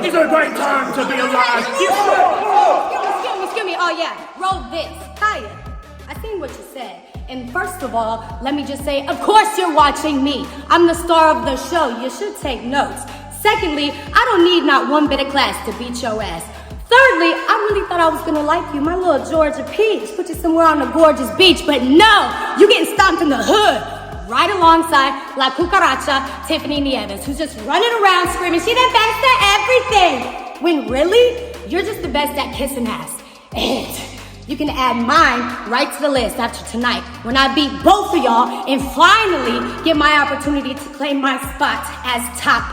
It's a great time to be alive. Excuse me. Oh yeah, roll this. Kiah, I seen what you said. And first of all, let me just say, of course you're watching me. I'm the star of the show. You should take notes. Secondly, I don't need not one bit of class to beat your ass. Thirdly, I really thought I was gonna like you, my little Georgia peach. Put you somewhere on a gorgeous beach, but no, you getting stomped in the hood. Right alongside La Cucaracha, Tiffany Nieves, who's just running around screaming, she the best at everything. When really, you're just the best at kissing ass. And you can add mine right to the list after tonight when I beat both of y'all and finally get my opportunity to claim my spot as top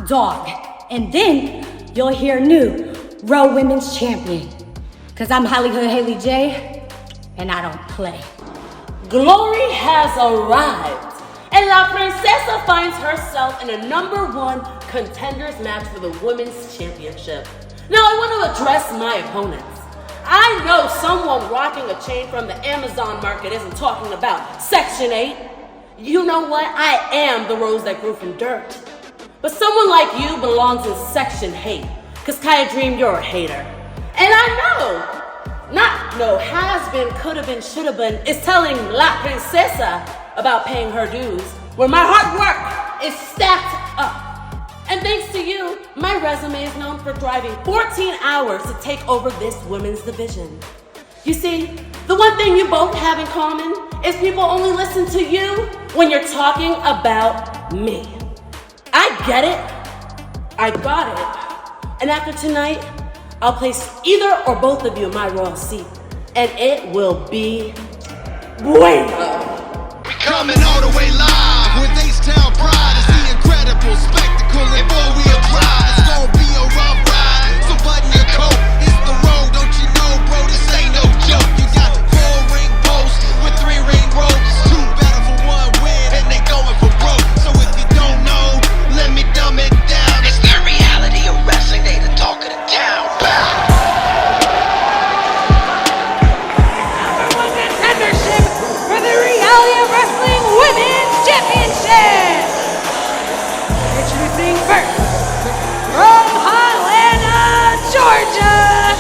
dog. And then you'll hear new Raw Women's Champion. Cause I'm Hollywood Haley J and I don't play. Glory has arrived, and La Princesa finds herself in a #1 contenders match for the Women's Championship. Now I want to address my opponents. I know someone rocking a chain from the Amazon market isn't talking about Section 8. You know what? I am the rose that grew from dirt. But someone like you belongs in Section Hate, cause Kiah Dream, you're a hater. And I know, has been, could have been, should have been, is telling La Princesa about paying her dues, where my hard work is stacked up. And thanks to you, my resume is known for driving 14 hours to take over this women's division. You see, the one thing you both have in common is people only listen to you when you're talking about me. I get it, I got it, and after tonight, I'll place either or both of you in my royal seat, and it will be bueno. We coming all the way live with H-Town Pride. It's the incredible spectacle and four-wheel drive. It's gonna be a rough ride, so button your coat. It's the road, don't you know, bro? This ain't no joke. You got 4 ring posts with 3 ring ropes. 2 battle for 1 win, and they going for broke. So if you don't know, let me dumb it down. It's the reality of wrestling. They the talk of the town. For the Reality of Wrestling Women's Championship! Introducing first, from Atlanta, Georgia,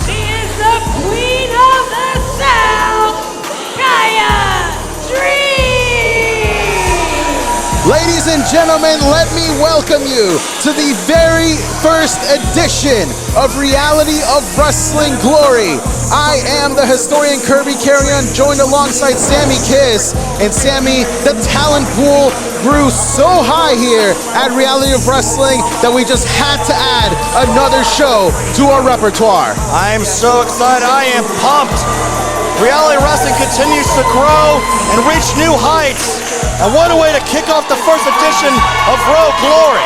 she is the Queen of the South, Kiah Dream! Ladies and gentlemen, let me welcome you to the very first edition of Reality of Wrestling Glory. I am the historian Kirby Carrion, joined alongside Sammy Kiss. And Sammy, the talent pool grew so high here at Reality of Wrestling that we just had to add another show to our repertoire. I am so excited, I am pumped. Reality Wrestling continues to grow and reach new heights. And what a way to kick off the first edition of Raw Glory.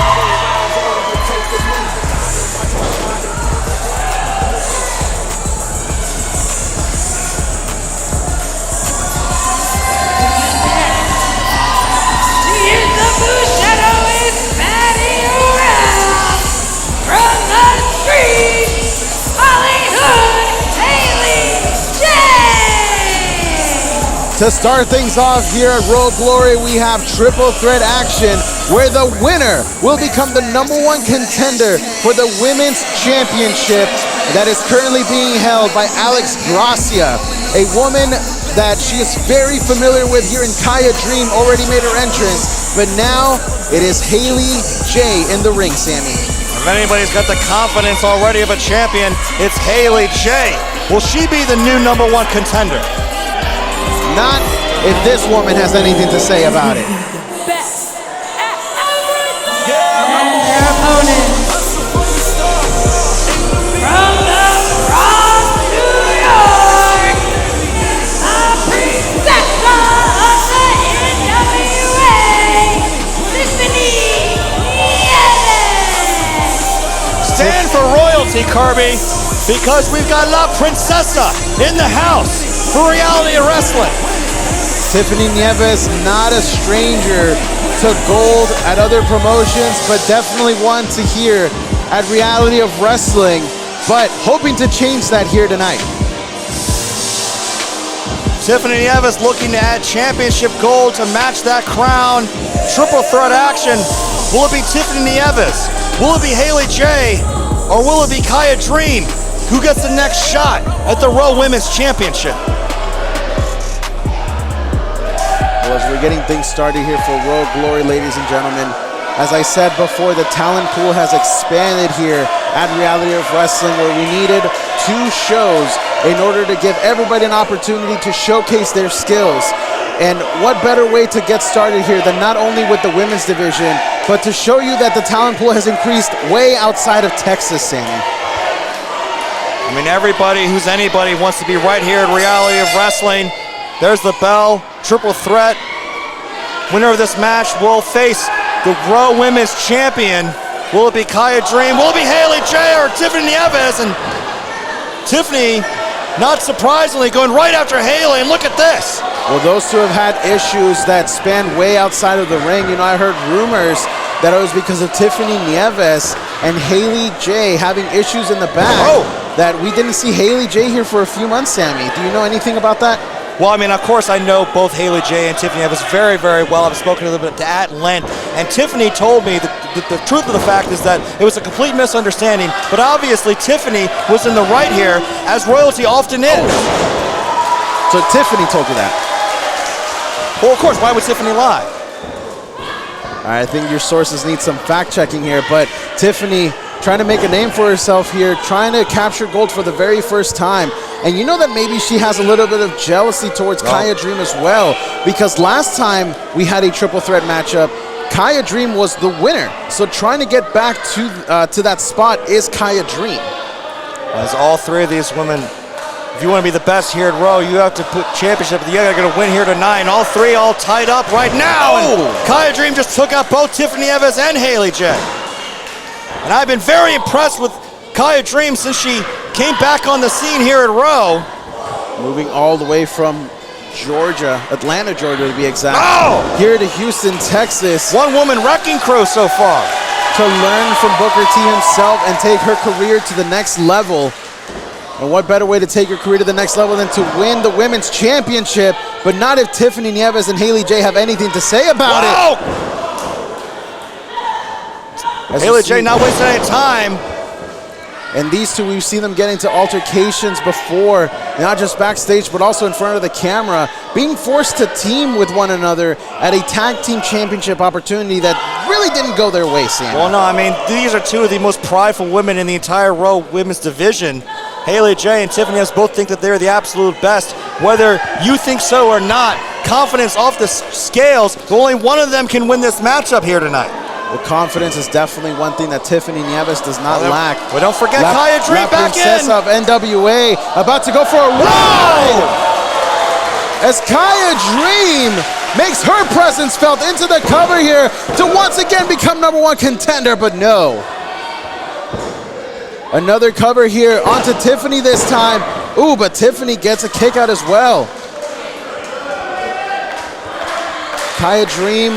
To start things off here at Raw Glory, we have triple threat action where the winner will become the #1 contender for the Women's Championship that is currently being held by Alex Gracia, a woman that she is very familiar with here in Kiah Dream, already made her entrance, but now it is Haley J in the ring, Sammy. If anybody's got the confidence already of a champion, it's Haley J. Will she be the new #1 contender? Not if this woman has anything to say about it. Their opponent from the Bronx, New York, a princess of the NWA, Tiffany Nieves. Stand for royalty, Kirby, because we've got La Princesa in the house for Reality of Wrestling. Tiffany Nieves, not a stranger to gold at other promotions, but definitely one to hear at Reality of Wrestling, but hoping to change that here tonight. Tiffany Nieves looking to add championship gold to match that crown. Triple threat action. Will it be Tiffany Nieves Will it be Haley J or will it be Kiah Dream who gets the next shot at the Raw Women's Championship? Well, as we're getting things started here for Raw Glory, ladies and gentlemen, as I said before, the talent pool has expanded here at Reality of Wrestling, where we needed 2 shows in order to give everybody an opportunity to showcase their skills. And what better way to get started here than not only with the women's division, but to show you that the talent pool has increased way outside of Texas, Sammy. I mean, everybody who's anybody wants to be right here at Reality of Wrestling. There's the bell, triple threat. Winner of this match will face the Raw Women's Champion. Will it be Kiah Dream? Will it be Haley J or Tiffany Nieves? And Tiffany, not surprisingly, going right after Haley, and look at this. Well, those two have had issues that span way outside of the ring. You know, I heard rumors that it was because of Tiffany Nieves and Haley J having issues in the back that we didn't see Haley J here for a few months, Sammy. Do you know anything about that? Well, I mean, of course, I know both Haley J and Tiffany Nieves very, very well. I've spoken to them at length. And Tiffany told me the truth of the fact is that it was a complete misunderstanding. But obviously, Tiffany was in the right here, as royalty often is. So Tiffany told you that? Well, of course, why would Tiffany lie? I think your sources need some fact-checking here, but Tiffany trying to make a name for herself here, trying to capture gold for the very first time. And you know that maybe she has a little bit of jealousy towards Kiah Dream as well, because last time we had a triple threat matchup, Kiah Dream was the winner. So trying to get back to that spot is Kiah Dream. As all 3 of these women, if you want to be the best here at Raw, you have to put championship. You got to win here tonight. And all 3 all tied up right now. And Kiah Dream just took out both Tiffany Nieves and Haley J. And I've been very impressed with Kiah Dream since she came back on the scene here at Raw. Moving all the way from Georgia, Atlanta, Georgia to be exact, here to Houston, Texas. One woman wrecking crew so far. To learn from Booker T himself and take her career to the next level. And what better way to take your career to the next level than to win the Women's Championship, but not if Tiffany Nieves and Haley J have anything to say about it. Haley J not wasting any time. And these two, we've seen them get into altercations before, not just backstage, but also in front of the camera, being forced to team with one another at a tag team championship opportunity that really didn't go their way, Sam. Well, no, I mean, these are 2 of the most prideful women in the entire Raw Women's division. Haley J and Tiffany Nieves both think that they're the absolute best. Whether you think so or not, confidence off the scales, only one of them can win this matchup here tonight. Well, confidence is definitely one thing that Tiffany Nieves does not lack. Well, don't forget Kiah Dream back in. of NWA about to go for a ride. As Kiah Dream makes her presence felt into the cover here to once again become #1 contender, but no. Another cover here onto Tiffany this time. Ooh, but Tiffany gets a kick out as well. Kiah Dream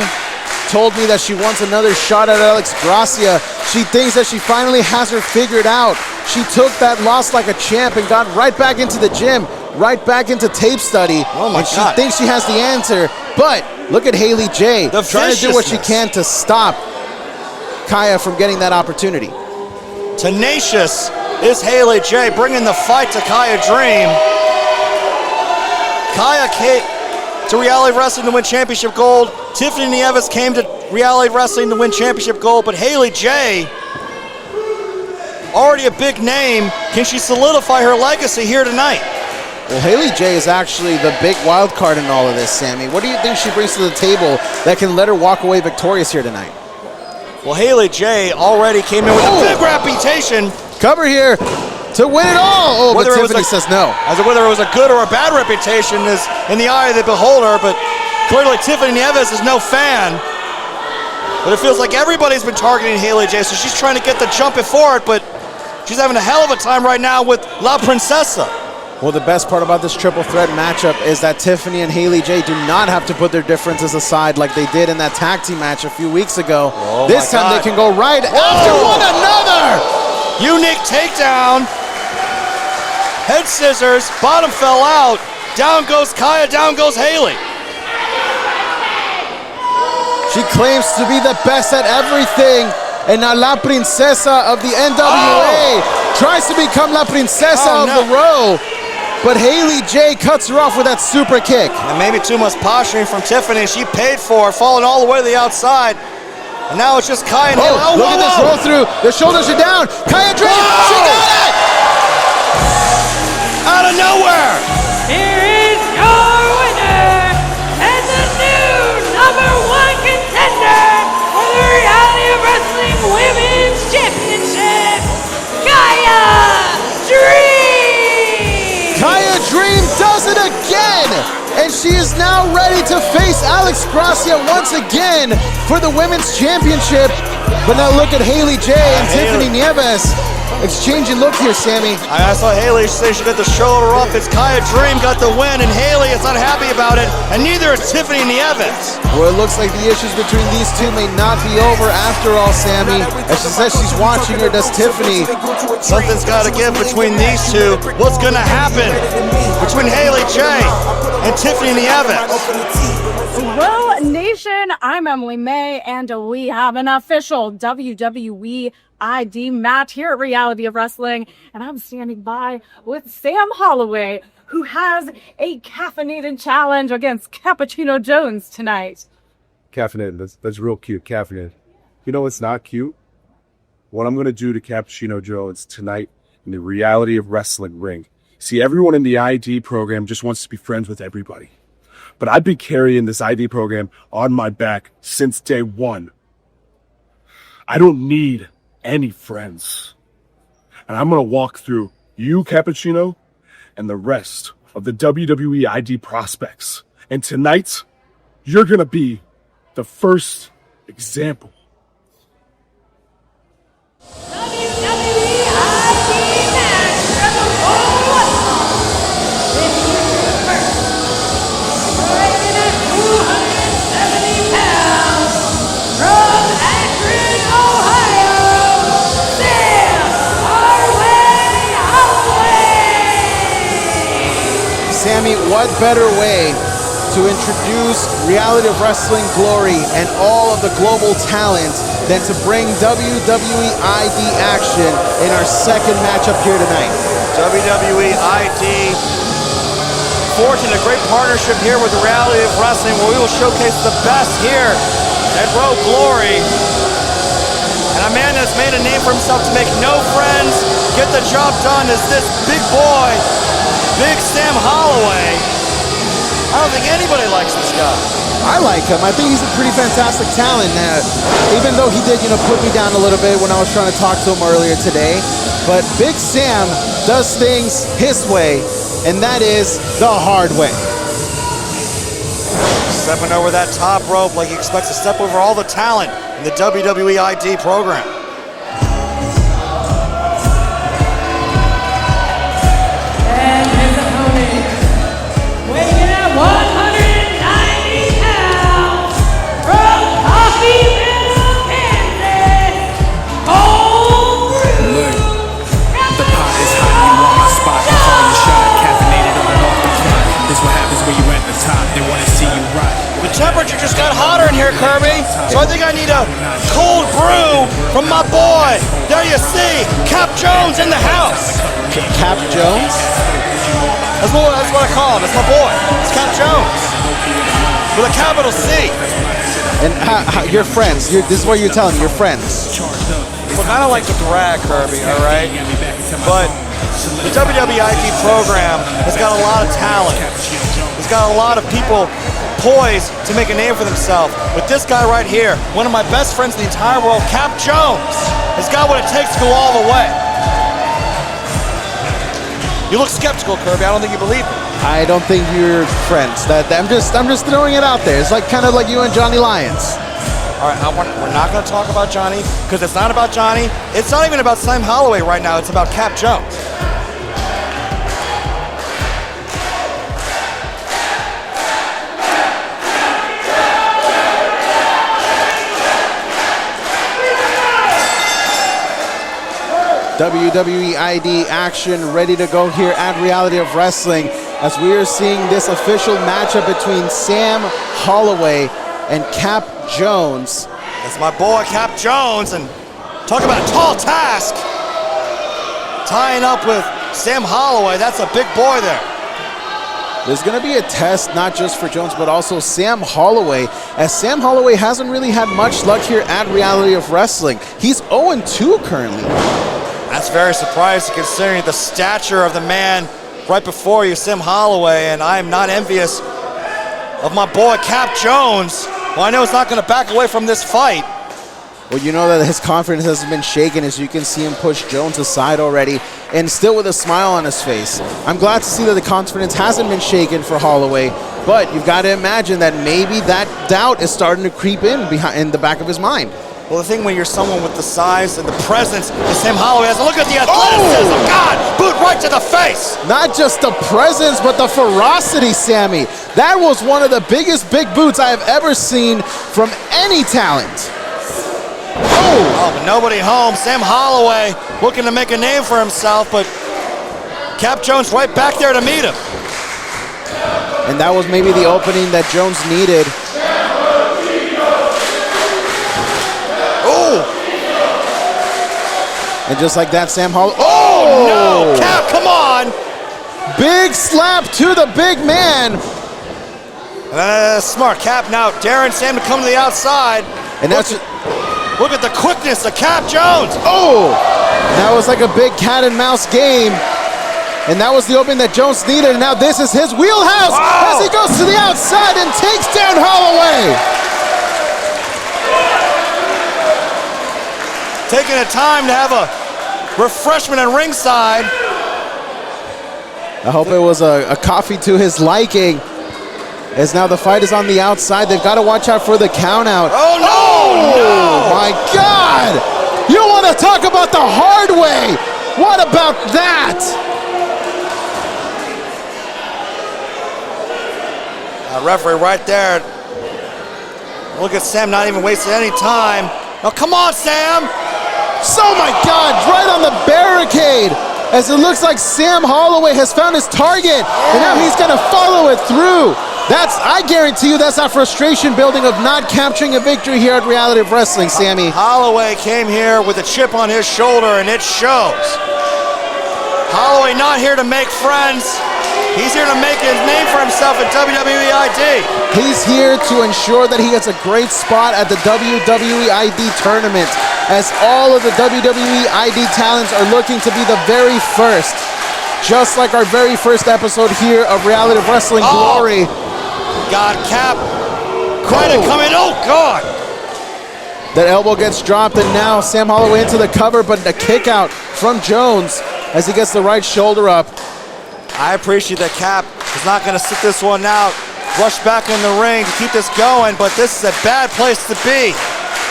told me that she wants another shot at Alex Gracia. She thinks that she finally has her figured out. She took that loss like a champ and got right back into the gym, right back into tape study. Oh my and she God. thinks she has the answer. But look at Haley J trying to do what she can to stop Kiah from getting that opportunity. Tenacious is Haley J, bringing the fight to Kiah Dream. Kiah came to Reality Wrestling to win championship gold. Tiffany Nieves came to Reality Wrestling to win championship gold, but Haley J, already a big name. Can she solidify her legacy here tonight? Well, Haley J is actually the big wild card in all of this, Sammy. What do you think she brings to the table that can let her walk away victorious here tonight? Well, Haley J already came in with a big reputation. Cover here to win it all. Oh, but Tiffany says no. As to whether it was a good or a bad reputation is in the eye of the beholder, but clearly Tiffany Nieves is no fan. But it feels like everybody's been targeting Haley J, so she's trying to get the jump before it, but she's having a hell of a time right now with La Princesa. Well, the best part about this triple threat matchup is that Tiffany and Haley J do not have to put their differences aside like they did in that tag team match a few weeks ago. Oh, this time they can go right after one another. Unique takedown. Head scissors, bottom fell out. Down goes Kiah, down goes Haley. She claims to be the best at everything, And now La Princesa of the NWA tries to become La Princesa of the Row. But Haley J cuts her off with that super kick. And maybe too much posturing from Tiffany. She paid for it, falling all the way to the outside. And now it's just Kiah and Haley. Oh, look at this roll through. The shoulders are down. Kiah Dream, she got it! Out of nowhere! Here is your winner and the new #1 contender for the Reality of Wrestling Women's Championship, Kiah Dream! Kiah Dream does it again! And she is now ready to face Alex Gracia once again for the Women's Championship. But now look at Haley J and Tiffany Nieves exchanging look here, Sammy. I saw Haley say she got the shoulder up. It's Kiah Dream got the win, and Haley is not happy about it, and neither is Tiffany Nieves. Well, it looks like the issues between these two may not be over after all, Sammy. As she says she's watching her, does Tiffany. Something's got to give between these two. What's going to happen between Haley J and Tiffany Nieves? Well, Nation, I'm Emily May, and we have an official WWE ID match here at Reality of Wrestling, and I'm standing by with Sam Holloway, who has a caffeinated challenge against Cappuccino Jones tonight. Caffeinated, that's real cute, caffeinated. You know what's not cute? What I'm going to do to Cappuccino Jones tonight in the Reality of Wrestling ring. See, everyone in the ID program just wants to be friends with everybody. But I've been carrying this ID program on my back since day one. I don't need any friends. And I'm going to walk through you, Cappuccino, and the rest of the WWE ID prospects. And tonight, you're going to be the first example. WWE ID Match for the World. This is the first. Weighing at 270 pounds from Akron, Ohio, Sam Holloway. Sammy, what better way to introduce Reality of Wrestling glory and all of the global talent than to bring WWE ID action in our second matchup here tonight. WWE ID forging a great partnership here with the Reality of Wrestling, where we will showcase the best here at Row Glory. And a man that's made a name for himself to make no friends, get the job done, is this big boy, Big Sam Holloway. I don't think anybody likes this guy. I like him. I think he's a pretty fantastic talent. Even though he did, put me down a little bit when I was trying to talk to him earlier today. But Big Sam does things his way, and that is the hard way. Stepping over that top rope like he expects to step over all the talent in the WWE ID program. And his opponent, weighing at 190 pounds from Coffeeville, Kansas, Homebrew. The pot is hot, you want my spot, I'm calling your shot, caffeinated on and off the front. This what happens when you at the top, they want to see you rock. The temperature just got hotter in here, Kirby, so I think I need a cold brew from my boy. There you see, Cap Jones in the house. Cap Jones? That's what I call him. It's my boy. It's Cap Jones with a capital C. And you're friends. This is what you're telling me. You're friends. Look, I don't like to brag, Kirby, all right? But the WWE ID program has got a lot of talent. It's got a lot of people poised to make a name for themselves. But this guy right here, one of my best friends in the entire world, Cap Jones, has got what it takes to go all the way. You look skeptical, Kirby. I don't think you believe me. I don't think you're friends. I'm just throwing it out there. It's kind of like you and Johnny Lyons. All right, we're not going to talk about Johnny, because it's not about Johnny. It's not even about Sam Holloway right now. It's about Cap Jones. WWE ID action ready to go here at Reality of Wrestling as we are seeing this official matchup between Sam Holloway and Cap Jones. That's my boy, Cap Jones, and Talk about a tall task. Tying up with Sam Holloway. That's a big boy there. There's going to be a test not just for Jones, but also Sam Holloway, as Sam Holloway hasn't really had much luck here at Reality of Wrestling. He's 0-2 currently. That's very surprising considering the stature of the man right before you, Sam Holloway, and I am not envious of my boy Cap Jones, who I know is not going to back away from this fight. Well, you know that his confidence has been shaken, as you can see him push Jones aside already, and still with a smile on his face. I'm glad to see that the confidence hasn't been shaken for Holloway, but you've got to imagine that maybe that doubt is starting to creep in the back of his mind. Well, the thing when you're someone with the size and the presence that Sam Holloway has, look at the athleticism. Oh! God, boot right to the face. Not just the presence, but the ferocity, Sammy. That was one of the biggest big boots I have ever seen from any talent. Oh, but nobody home. Sam Holloway looking to make a name for himself, but Cap Jones right back there to meet him. And that was maybe the opening that Jones needed. Oh! And just like that, Sam Holloway. Oh, no! Cap, come on! Big slap to the big man. Smart. Cap now daring Sam to come to the outside. And that's... Look at the quickness of Cap Jones. Oh! That was like a big cat and mouse game. And that was the opening that Jones needed. And now this is his wheelhouse as he goes to the outside and takes down Holloway. Taking a time to have a refreshment at ringside. I hope it was a coffee to his liking. As now the fight is on the outside. They've got to watch out for the count out. Oh, no! Oh, my God! You want to talk about the hard way? What about that? Referee right there. Look at Sam not even wasting any time. Now, come on, Sam! Oh, my God, right on the barricade. As it looks like Sam Holloway has found his target. And now he's going to follow it through. I guarantee you that's that frustration building of not capturing a victory here at Reality of Wrestling, Sammy. Holloway came here with a chip on his shoulder, and it shows. Holloway not here to make friends. He's here to make a name for himself at WWE ID. He's here to ensure that he gets a great spot at the WWE ID tournament, as all of the WWE ID talents are looking to be the very first. Just like our very first episode here of Reality of Wrestling Glory. God, Cap. Quite a coming. Oh, God. That elbow gets dropped, and now Sam Holloway into the cover, but a kick out from Jones as he gets the right shoulder up. I appreciate that Cap is not going to sit this one out. Rush back in the ring to keep this going, but this is a bad place to be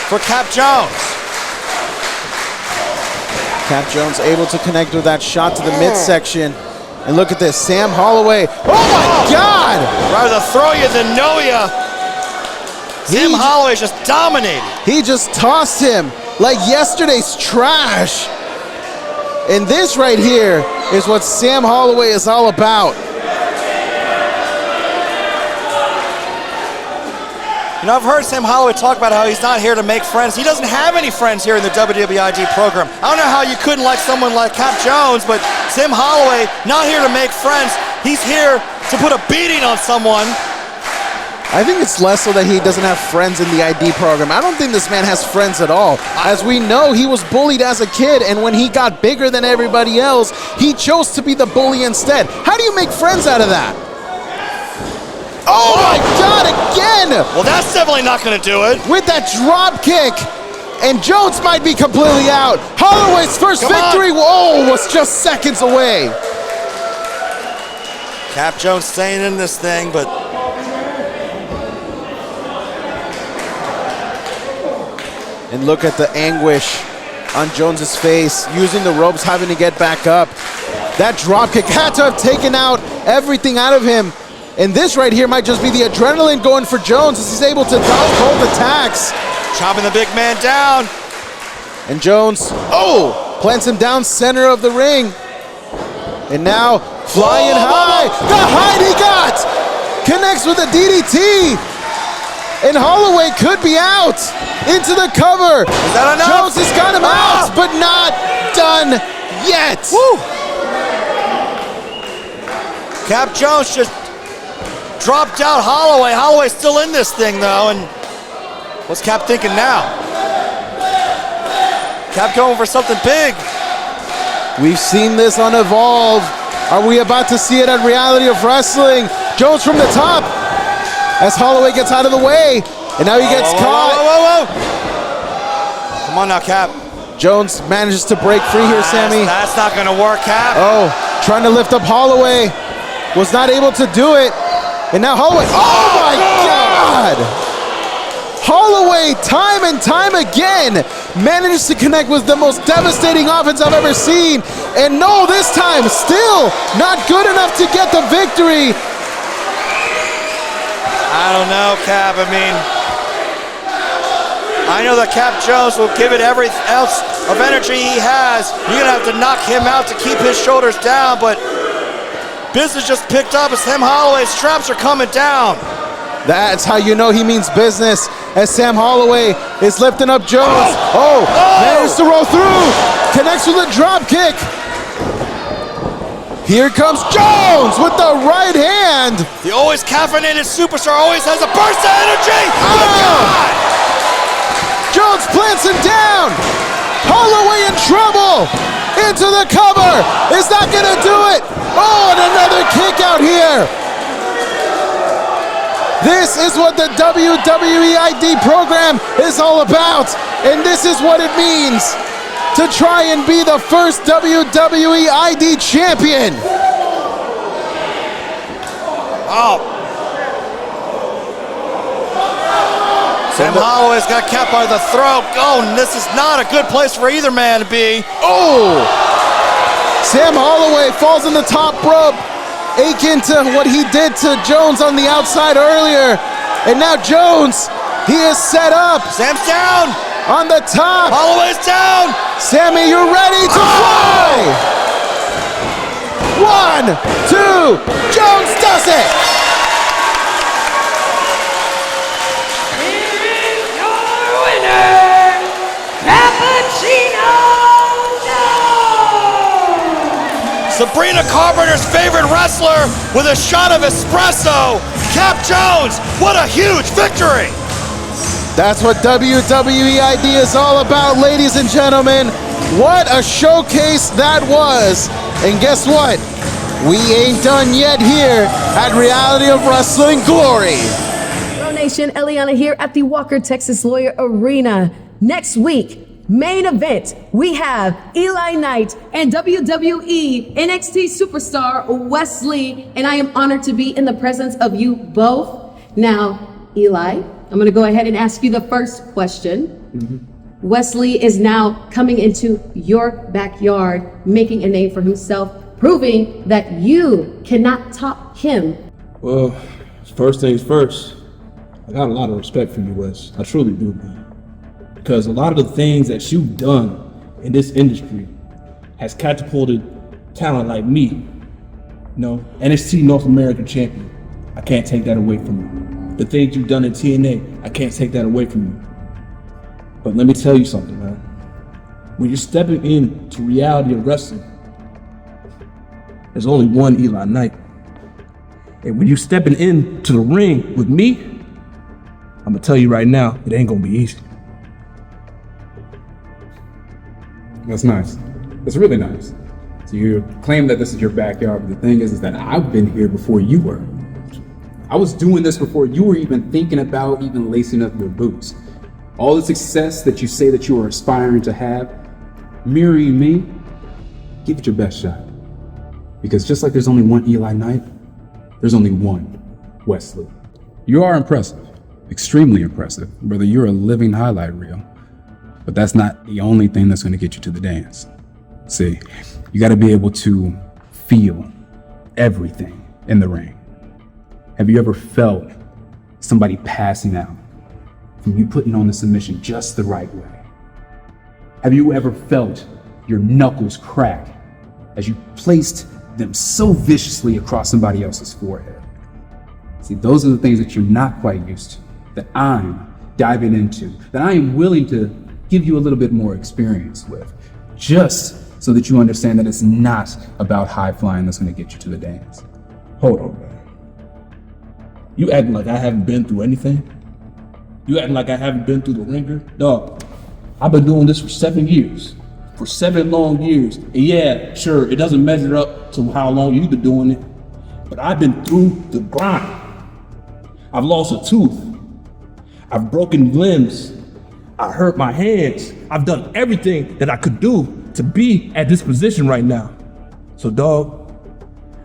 for Cap Jones. Cap Jones able to connect with that shot to the midsection. And look at this, Sam Holloway. Oh my God! Rather throw you than know you. Sam Holloway just dominated. He just tossed him like yesterday's trash. And this right here is what Sam Holloway is all about. You know, I've heard Sam Holloway talk about how he's not here to make friends. He doesn't have any friends here in the WWE ID program. I don't know how you couldn't like someone like Cap Jones, but Sam Holloway, not here to make friends. He's here to put a beating on someone. I think it's less so that he doesn't have friends in the ID program. I don't think this man has friends at all. As we know, he was bullied as a kid, and when he got bigger than everybody else, he chose to be the bully instead. How do you make friends out of that? Oh my God, again! Well, that's definitely not going to do it. With that drop kick, and Jones might be completely out. Holloway's first victory, was just seconds away. Cap Jones staying in this thing, but and look at the anguish on Jones's face, using the ropes, having to get back up. That drop kick had to have taken out everything out of him. And this right here might just be the adrenaline going for Jones as he's able to dodge both attacks. Chopping the big man down. And Jones, plants him down center of the ring. And now, flying high. The height he got! Connects with a DDT. and Holloway could be out. Into the cover. Is that enough? Jones has got him out, but not done yet. Woo! Cap Jones just dropped out Holloway. Holloway's still in this thing though, and what's Cap thinking now? Cap going for something big. We've seen this on Evolve. Are we about to see it at Reality of Wrestling? Jones from the top as Holloway gets out of the way, and now he gets caught. Come on now, Cap. Jones manages to break free here, Sammy. That's not gonna work, Cap. Oh, trying to lift up Holloway. Was not able to do it. And now Holloway, oh my God! Holloway, time and time again, manages to connect with the most devastating offense I've ever seen. And no, this time, still not good enough to get the victory. I don't know, Cap. I mean, I know that Cap Jones will give it every ounce of energy he has. You're gonna have to knock him out to keep his shoulders down, but business just picked up as Sam Holloway's straps are coming down. That's how you know he means business, as Sam Holloway is lifting up Jones. Manages to roll through, connects with a drop kick. Here comes Jones with the right hand. The always caffeinated superstar always has a burst of energy. God! Jones plants him down. Holloway in trouble. Into the cover. Is not gonna do it. Oh, and another kick out here. This is what the WWE ID program is all about. And this is what it means to try and be the first WWE ID champion. Oh. Sam Holloway's got Cap by the throat. Oh, and this is not a good place for either man to be. Oh! Sam Holloway falls in the top rope, akin to what he did to Jones on the outside earlier. And now Jones, he is set up. Sam's down. On the top. Holloway's down. Sammy, you're ready to fly. 1, 2, Jones does it. Here is your winner, Cappuccino Jones. Sabrina Carpenter's favorite wrestler with a shot of espresso. Cap Jones, what a huge victory. That's what WWE ID is all about, ladies and gentlemen. What a showcase that was. And guess what? We ain't done yet here at Reality of Wrestling Glory. Bro Nation, Eliana here at the Walker Texas Lawyer Arena. Next week, main event, we have Eli Knight and WWE NXT superstar Wesley. And I am honored to be in the presence of you both. Now, Eli, I'm going to go ahead and ask you the first question. Wesley is now coming into your backyard, making a name for himself, proving that you cannot top him. Well, first things first, I got a lot of respect for you, Wes. I truly do, man. Because a lot of the things that you've done in this industry has catapulted talent like me. You know, NXT North American champion. I can't take that away from you. The things you've done in TNA, I can't take that away from you. But let me tell you something, man. When you're stepping into Reality of Wrestling, there's only one Eli Knight. And when you're stepping into the ring with me, I'm gonna tell you right now, it ain't gonna be easy. That's nice. That's really nice. So you claim that this is your backyard, but the thing is that I've been here before you were. I was doing this before you were even thinking about even lacing up your boots. All the success that you say that you are aspiring to have, mirroring me, give it your best shot. Because just like there's only one Eli Knight, there's only one Wesley. You are impressive, extremely impressive, brother. You're a living highlight reel. But that's not the only thing that's going to get you to the dance. See, you got to be able to feel everything in the ring. Have you ever felt somebody passing out from you putting on the submission just the right way? Have you ever felt your knuckles crack as you placed them so viciously across somebody else's forehead? See, those are the things that you're not quite used to. that I'm diving into, that I am willing to give you a little bit more experience with, just so that you understand that it's not about high flying that's going to get you to the dance. Hold on, man. You acting like I haven't been through anything? You acting like I haven't been through the ringer? Dog, I've been doing this for 7 years. For 7 long years. And yeah, sure, it doesn't measure up to how long you've been doing it, but I've been through the grind. I've lost a tooth. I've broken limbs. I hurt my hands. I've done everything that I could do to be at this position right now. So dog,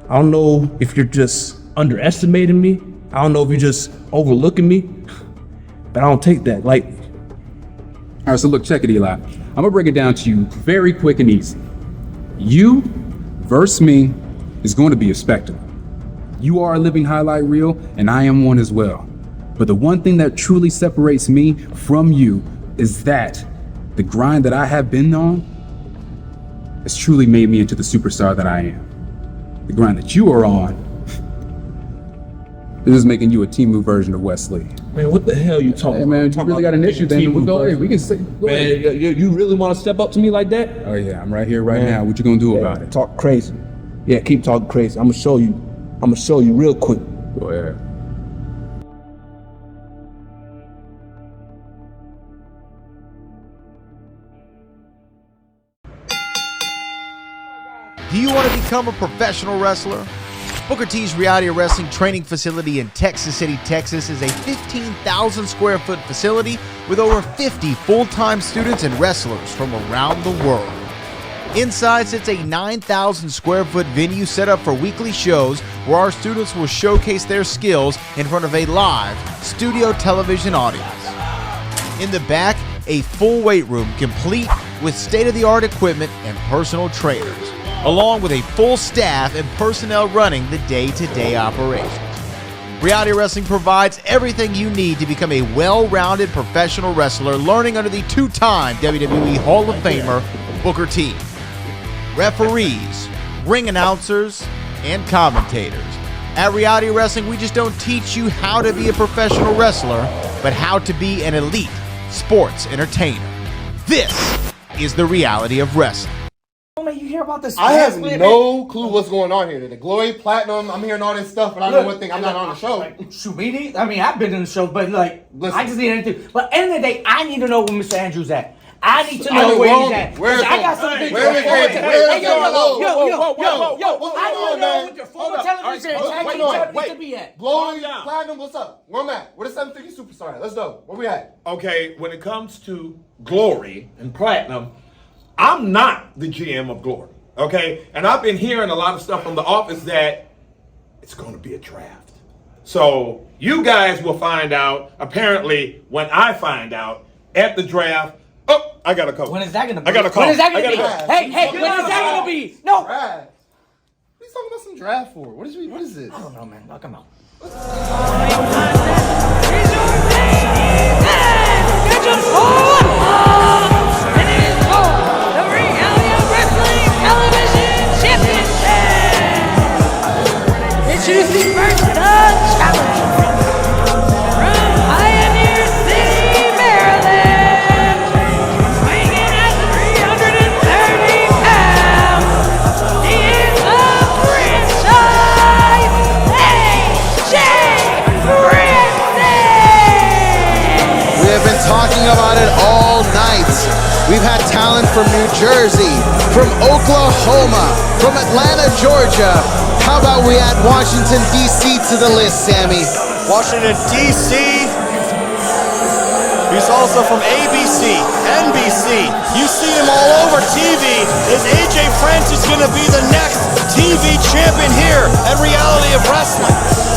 I don't know if you're just underestimating me. I don't know if you're just overlooking me, but I don't take that lightly. All right, so look, check it, Eli. I'm gonna break it down to you very quick and easy. You versus me is going to be a spectacle. You are a living highlight reel, and I am one as well. But the one thing that truly separates me from you is that the grind that I have been on has truly made me into the superstar that I am. The grind that you are on, this is making you a Temu version of Wesley. Man, what the hell you talking about? Man, you really got an issue, then we'll go ahead. We can say, man, you really want to step up to me like that? Oh yeah, I'm right here, right now. What you gonna do about it? Talk crazy. Yeah, keep talking crazy. I'm gonna show you real quick. Go ahead. Do you want to become a professional wrestler? Booker T's Reality of Wrestling training facility in Texas City, Texas is a 15,000 square foot facility with over 50 full-time students and wrestlers from around the world. Inside sits a 9,000 square foot venue set up for weekly shows where our students will showcase their skills in front of a live studio television audience. In the back, a full weight room complete with state-of-the-art equipment and personal trainers, along with a full staff and personnel running the day-to-day operations. Reality Wrestling provides everything you need to become a well-rounded professional wrestler, learning under the two-time WWE Hall of Famer, Booker T. Referees, ring announcers, and commentators. At Reality Wrestling, we just don't teach you how to be a professional wrestler, but how to be an elite sports entertainer. This is the Reality of Wrestling. You hear about this? I have no clue what's going on here. The Glory Platinum, I'm hearing all this stuff, but I know one thing, I'm not on the show. Shoot, me neither. I mean, I've been in the show, but like, listen, I just need anything. But at the end of the day, I need to know where Mr. Andrews at. I need to know where he's at. I got something to do. Hey, yo, I want to know what your former television and tag team needs to be at. Glory Platinum, what's up? Where I'm at? Where the 750 Superstar at? Let's go. Where we at? Okay, when it comes to Glory and Platinum, I'm not the GM of Glory, okay? And I've been hearing a lot of stuff from the office that it's going to be a draft. So you guys will find out, apparently, when I find out at the draft. Oh, I got a call. When is that going to be? I got a call. When is that going to be? Hey, when is that going to be? No. Draft. What are you talking about some draft for? What is this? I don't know, man. Knock him out. Introducing first the Challenger from Pioneer City, Maryland, weighing at 330 pounds. He is the franchise AJ Prince. We have been talking about it all night. We've had talent from New Jersey, from Oklahoma, from Atlanta, Georgia. How about we add Washington, D.C. to the list, Sammy? Washington, D.C. He's also from ABC, NBC. You see him all over TV. Is AJ Francis going to be the next TV champion here at Reality of Wrestling?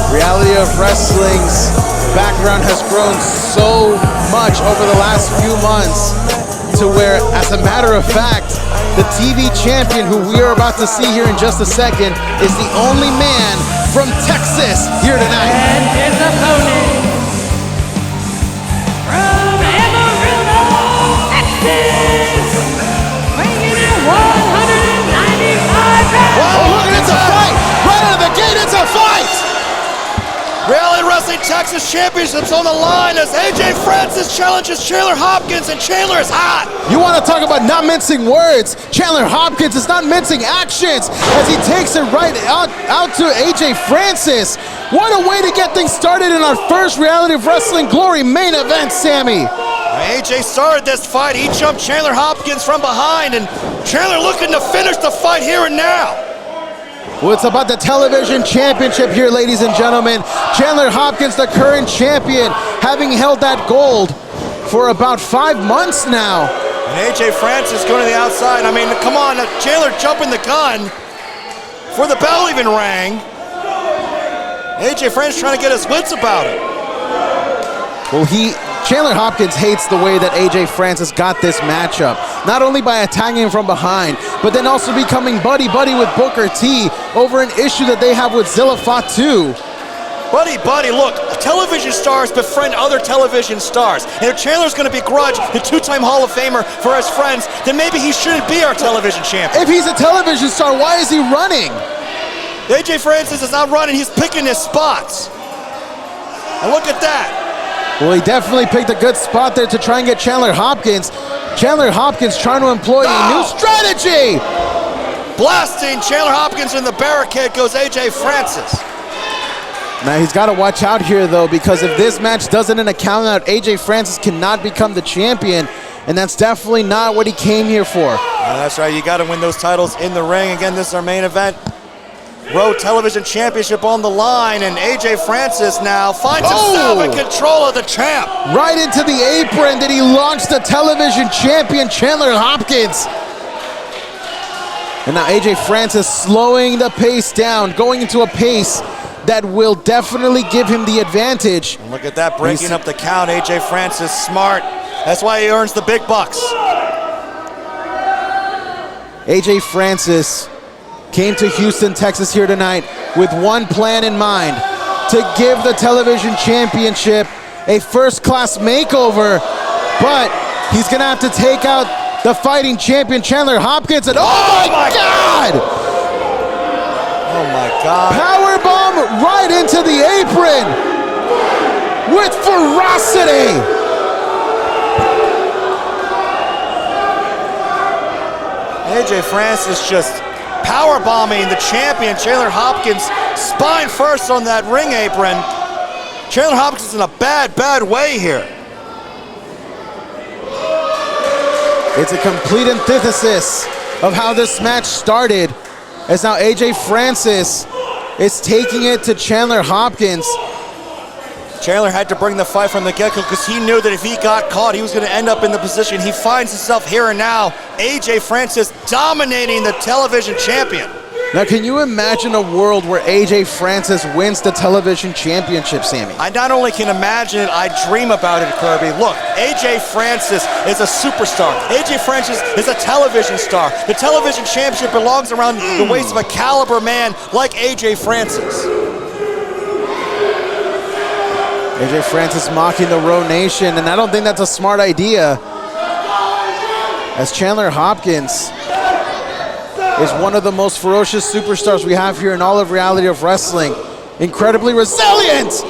Reality of Wrestling's background has grown so much over the last few months to where, as a matter of fact, the TV champion, who we are about to see here in just a second, is the only man from Texas here tonight. And his opponent from Amarillo, Texas, weighing in at 195 pounds. Oh, look, it's a fight! Right out of the gate, it's a fight! Reality Wrestling Texas Championships on the line as AJ Francis challenges Chandler Hopkins, and Chandler is hot. You want to talk about not mincing words? Chandler Hopkins is not mincing actions as he takes it right out to AJ Francis. What a way to get things started in our first Reality of Wrestling Glory main event, Sammy. AJ started this fight. He jumped Chandler Hopkins from behind, and Chandler looking to finish the fight here and now. Well, it's about the television championship here, ladies and gentlemen. Chandler Hopkins, the current champion, having held that gold for about 5 months now. And AJ Francis going to the outside. I mean, come on, Chandler jumping the gun before the bell even rang. AJ Francis trying to get his wits about it. Well, Chandler Hopkins hates the way that AJ Francis got this matchup. Not only by attacking him from behind, but then also becoming buddy-buddy with Booker T over an issue that they have with Zilla Fatu. Buddy, look, television stars befriend other television stars. And if Chandler's going to begrudge the two-time Hall of Famer for his friends, then maybe he shouldn't be our television champion. If he's a television star, why is he running? AJ Francis is not running, he's picking his spots. And look at that. Well, he definitely picked a good spot there to try and get Chandler Hopkins. Chandler Hopkins trying to employ a new strategy. Blasting Chandler Hopkins in the barricade goes AJ Francis. Now he's got to watch out here though, because if this match doesn't end a count out, AJ Francis cannot become the champion, and that's definitely not what he came here for. That's right, you got to win those titles in the ring. Again, this is our main event. Road Television Championship on the line, and AJ Francis now finds himself in control of the champ. Right into the apron did he launch the television champion Chandler Hopkins. And now AJ Francis slowing the pace down, going into a pace that will definitely give him the advantage. And look at that, breaking up the count. AJ Francis, smart. That's why he earns the big bucks. AJ Francis came to Houston, Texas here tonight with one plan in mind: to give the television championship a first-class makeover, but he's gonna have to take out the fighting champion Chandler Hopkins, and oh my God! Oh my God. Powerbomb right into the apron with ferocity. AJ Francis just power bombing the champion Chandler Hopkins spine first on that ring apron. Chandler Hopkins is in a bad way here. It's a complete antithesis of how this match started, as now AJ Francis is taking it to Chandler Hopkins. Chandler had to bring the fight from the get-go because he knew that if he got caught, he was going to end up in the position he finds himself here and now. AJ Francis dominating the television champion. Now, can you imagine a world where AJ Francis wins the television championship, Sammy? I not only can imagine it, I dream about it, Kirby. Look, AJ Francis is a superstar. AJ Francis is a television star. The television championship belongs around the waist of a caliber man like AJ Francis. AJ Francis mocking the Row Nation, and I don't think that's a smart idea, as Chandler Hopkins is one of the most ferocious superstars we have here in all of Reality of Wrestling. Incredibly resilient,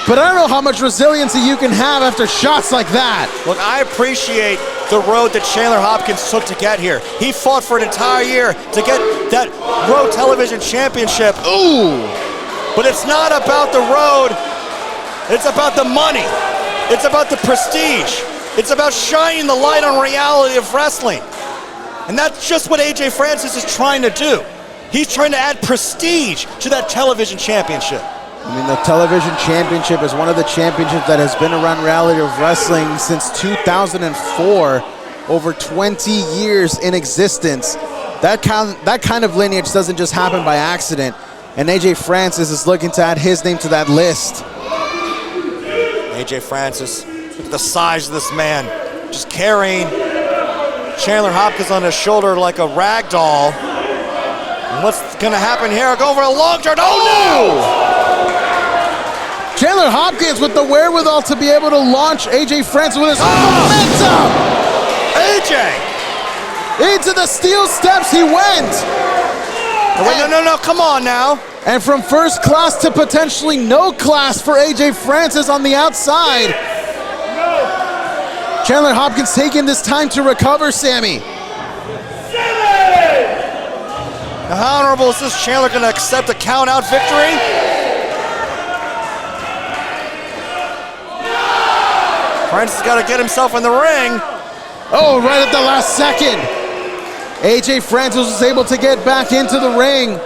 but I don't know how much resiliency you can have after shots like that. Look, I appreciate the road that Chandler Hopkins took to get here. He fought for an entire year to get that Row Television Championship. Ooh! But it's not about the road. It's about the money. It's about the prestige. It's about shining the light on Reality of Wrestling. And that's just what AJ Francis is trying to do. He's trying to add prestige to that television championship. I mean, the television championship is one of the championships that has been around Reality of Wrestling since 2004, over 20 years in existence. That kind of lineage doesn't just happen by accident, and AJ Francis is looking to add his name to that list. AJ Francis, look at the size of this man, just carrying Chandler Hopkins on his shoulder like a rag doll. And what's gonna happen here? Go for a long turn. Oh no! Chandler Hopkins with the wherewithal to be able to launch AJ Francis with his momentum. AJ! Into the steel steps he went. No, come on now. And from first class to potentially no class for AJ Francis on the outside. Chandler Hopkins taking this time to recover, Sammy. Now, how honorable is this? Chandler going to accept a count-out victory? Francis has got to get himself in the ring. Oh, right at the last second. AJ Francis was able to get back into the ring.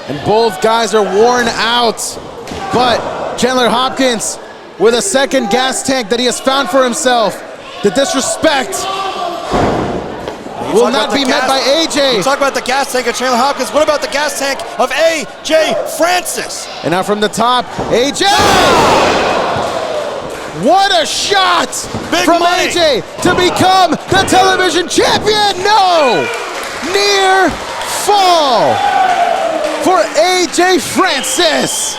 And both guys are worn out. But Chandler Hopkins with a second gas tank that he has found for himself. The disrespect will not be met by AJ. You talk about the gas tank of Chandler Hopkins. What about the gas tank of AJ Francis? And now from the top, AJ! What a shot from AJ to become the television champion! No! Near fall for AJ Francis.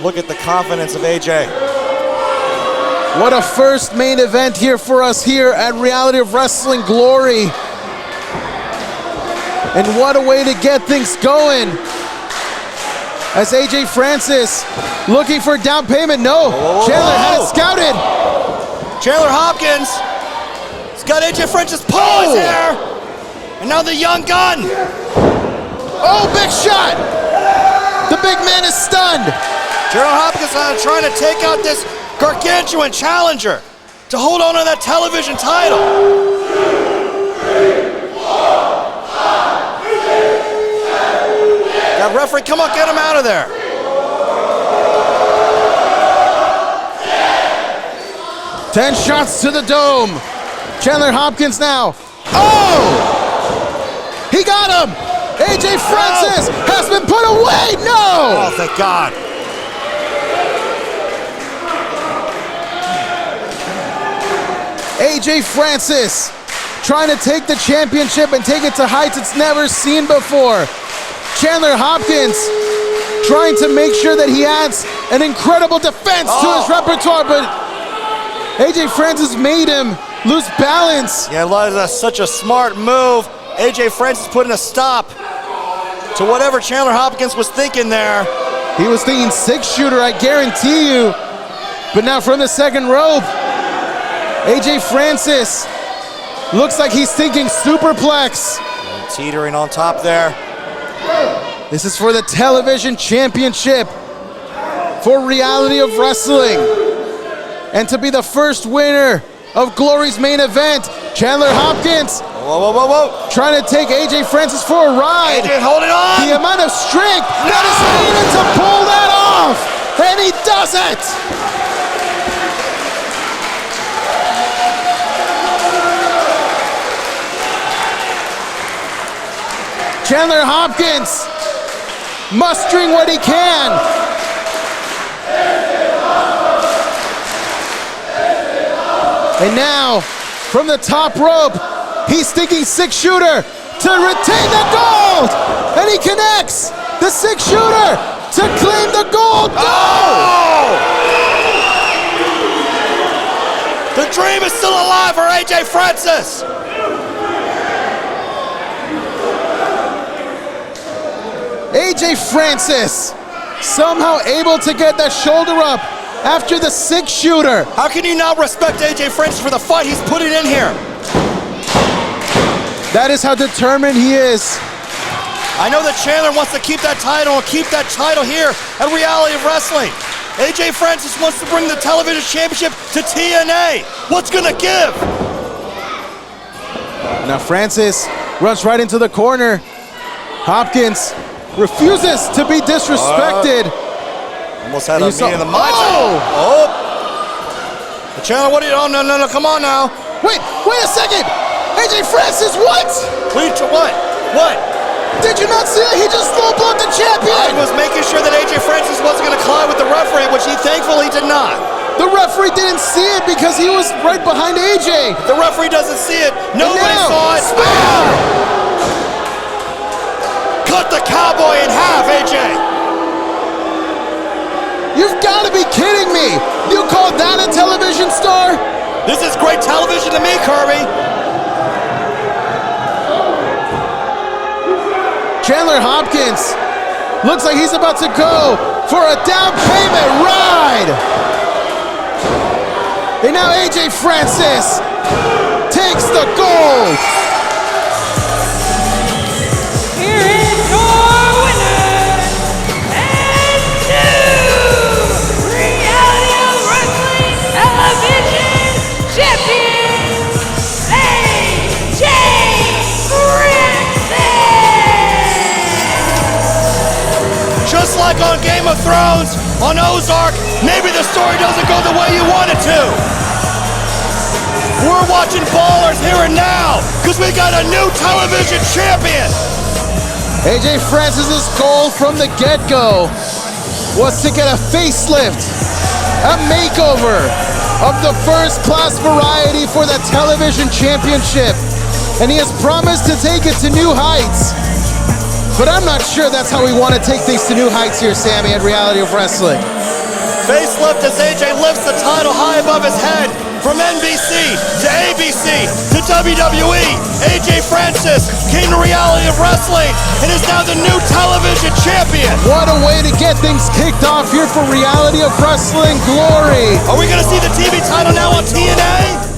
Look at the confidence of AJ. What a first main event here for us here at Reality of Wrestling Glory. And what a way to get things going. As AJ Francis looking for down payment. No, Chandler had it scouted. Chandler Hopkins has got AJ Francis paws here. And now the young gun. Oh, big shot. The big man is stunned. Chandler Hopkins trying to take out this gargantuan challenger to hold on to that television title. That referee, come on, get him out of there. Ten shots to the dome. Chandler Hopkins now. Oh! He got him! AJ Francis has been put away! No! Oh, thank God. AJ Francis trying to take the championship and take it to heights it's never seen before. Chandler Hopkins trying to make sure that he adds an incredible defense to his repertoire, but AJ Francis made him lose balance. Yeah, that's such a smart move. AJ Francis putting a stop to whatever Chandler Hopkins was thinking there. He was thinking six-shooter, I guarantee you. But now from the second rope, AJ Francis looks like he's thinking superplex. And teetering on top there. This is for the television championship for Reality of Wrestling. And to be the first winner of Glory's main event, Chandler Hopkins. Whoa. Trying to take AJ Francis for a ride. AJ holding on. The amount of strength that is needed to pull that off. And he does it. Chandler Hopkins mustering what he can. And now, from the top rope, he's thinking six-shooter to retain the gold! And he connects the six-shooter to claim the gold! Oh! The dream is still alive for AJ Francis! AJ Francis somehow able to get that shoulder up after the six-shooter. How can you not respect AJ Francis for the fight he's putting in here? That is how determined he is. I know that Chandler wants to keep that title and keep that title here at Reality of Wrestling. AJ Francis wants to bring the television championship to TNA. What's gonna give? Now Francis runs right into the corner. Hopkins refuses to be disrespected. Almost had a meeting in the mindset. Oh! Chandler, what are you? Oh, no, come on now. Wait a second! AJ Francis, what? What? Did you not see that? He just low-blowed the champion! I was making sure that AJ Francis wasn't going to collide with the referee, which he thankfully did not. The referee didn't see it because he was right behind AJ. The referee doesn't see it. Nobody saw it. Cut the cowboy in half, AJ. You've got to be kidding me. You call that a television star? This is great television to me, Kirby. Chandler Hopkins looks like he's about to go for a down payment ride. And now AJ Francis takes the gold. Here is your winner and new Reality of Wrestling Television Champion, AJ Francis. Just like on Game of Thrones, on Ozark, maybe the story doesn't go the way you want it to. We're watching Ballers here and now, because we got a new television champion. AJ Francis's goal from the get-go was to get a facelift, a makeover of the first-class variety for the television championship. And he has promised to take it to new heights. But I'm not sure that's how we want to take things to new heights here, Sammy, at Reality of Wrestling. Facelift as AJ lifts the title high above his head. From NBC to ABC to WWE, AJ Francis came to Reality of Wrestling and is now the new television champion. What a way to get things kicked off here for Reality of Wrestling Glory. Are we going to see the TV title now on TNA?